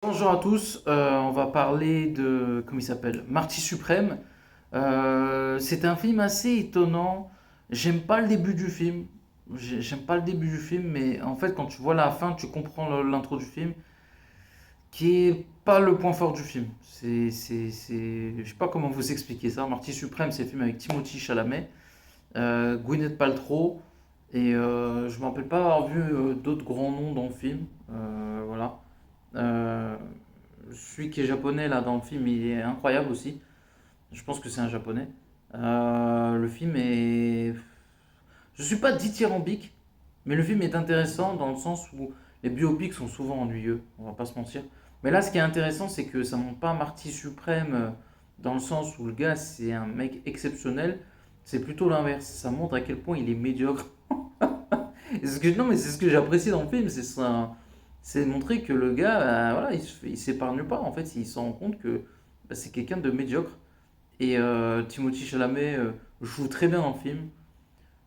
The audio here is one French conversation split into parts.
Bonjour à tous, on va parler de, comment il s'appelle? Marty Suprême. C'est un film assez étonnant. J'aime pas le début du film. J'aime pas le début du film, mais en fait, quand tu vois la fin, tu comprends l'intro du film, qui est pas le point fort du film. Je sais pas comment vous expliquer ça. Marty Suprême, c'est le film avec Timothy Chalamet, Gwyneth Paltrow, et je me rappelle pas avoir vu d'autres grands noms dans le film. Voilà. Euh, Celui qui est japonais là dans le film, il est incroyable aussi. Je pense que c'est un japonais. Le film est. Je suis pas dithyrambique, mais le film est intéressant dans le sens où les biopics sont souvent ennuyeux, on va pas se mentir. Mais là, ce qui est intéressant, c'est que ça montre pas Marty Suprême dans le sens où le gars c'est un mec exceptionnel. C'est plutôt l'inverse. Ça montre à quel point il est médiocre. Non, mais c'est ce que j'apprécie dans le film, c'est ça, c'est de montrer que le gars, voilà, il s'épargne pas. En fait, il se rend compte que c'est quelqu'un de médiocre. Et Timothy Chalamet joue très bien dans le film.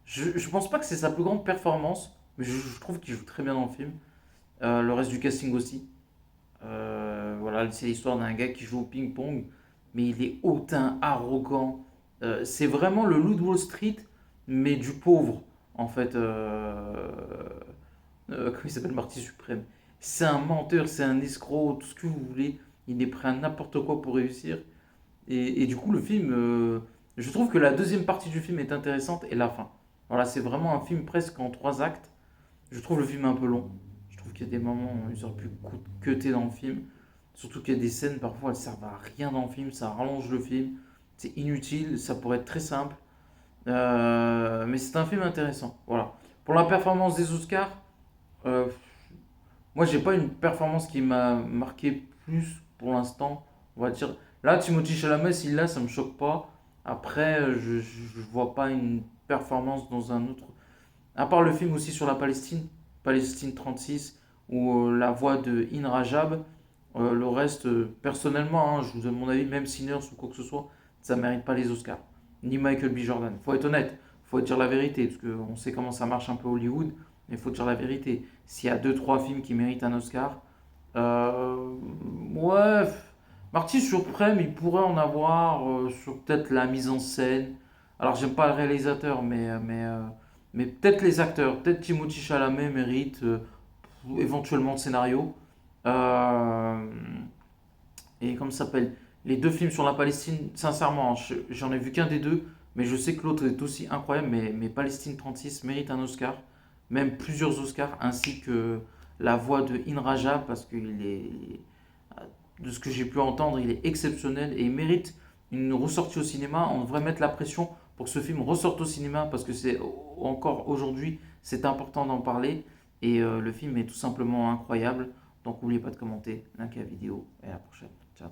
Je pense pas que c'est sa plus grande performance, mais je trouve qu'il joue très bien dans le film. Le reste du casting aussi. Voilà, c'est l'histoire d'un gars qui joue au ping-pong, mais il est hautain, arrogant. C'est vraiment le loup de Wall Street, mais du pauvre, en fait. Comment il s'appelle, Marty Suprême. C'est un menteur, c'est un escroc, tout ce que vous voulez. Il est prêt à n'importe quoi pour réussir. Et du coup, le film, je trouve que la deuxième partie du film est intéressante et la fin. Voilà, c'est vraiment un film presque en trois actes. Je trouve le film un peu long. Je trouve qu'il y a des moments où ils auraient pu cutter dans le film. Surtout qu'il y a des scènes, parfois, elles servent à rien dans le film, ça rallonge le film. C'est inutile, ça pourrait être très simple. Mais c'est un film intéressant. Voilà. Pour la performance des Oscars, euh, moi, j'ai pas une performance qui m'a marqué plus pour l'instant. On va dire. Là, Timothy Chalamet, s'il l'a, ça me choque pas. Après, je vois pas une performance dans un autre. À part le film aussi sur la Palestine, Palestine 36, ou la voix de In Rajab, le reste, personnellement, hein, je vous donne mon avis, même Sinners ou quoi que ce soit, ça mérite pas les Oscars. Ni Michael B. Jordan. Faut être honnête, faut dire la vérité, parce qu'on sait comment ça marche un peu Hollywood, mais il faut dire la vérité. S'il y a deux trois films qui méritent un Oscar, euh, ouais, Marty Suprême, il pourrait en avoir sur peut-être la mise en scène. Alors, j'aime pas le réalisateur, mais peut-être les acteurs. Peut-être Timothy Chalamet mérite éventuellement le scénario. Euh, et comme ça s'appelle, les deux films sur la Palestine, sincèrement, j'en ai vu qu'un des deux, mais je sais que l'autre est aussi incroyable. Mais Palestine 36 mérite un Oscar, même plusieurs Oscars, ainsi que la voix de In Rajab, parce qu'il est, de ce que j'ai pu entendre, il est exceptionnel et il mérite une ressortie au cinéma. On devrait mettre la pression pour que ce film ressorte au cinéma, parce que c'est encore aujourd'hui, c'est important d'en parler. Et le film est tout simplement incroyable. Donc n'oubliez pas de commenter, liker la vidéo et à la prochaine. Ciao.